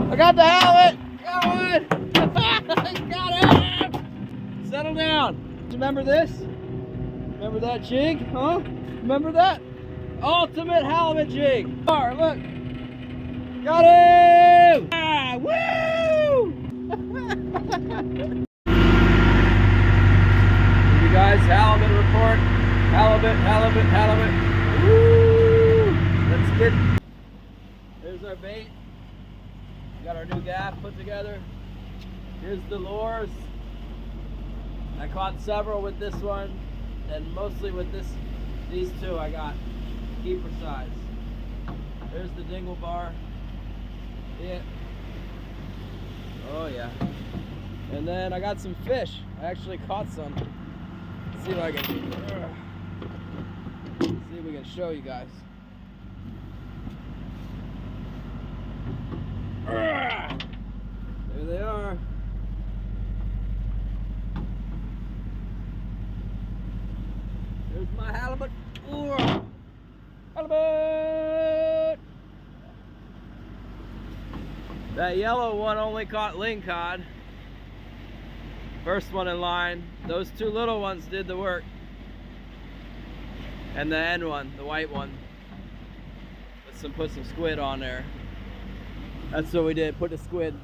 I got the halibut! Got one! Got him! Settle down. Remember this? Remember that jig? Huh? Remember that? Ultimate halibut jig. Look. Got him! Ah, woo! You guys, halibut report. Halibut. Woo! Let's get. There's our bait. Got our new gaff put together. Here's the lures. I caught several with this one, and mostly with these two I got keeper size. There's the dingle bar. Yeah. Oh yeah. And then I got some fish. I actually caught some. Let's see if I can. See if we can show you guys. There they are. There's my halibut. Halibut! That yellow one only caught lingcod. First one in line. Those two little ones did the work. And the end one, the white one. Put some squid on there. That's what we did, put the squid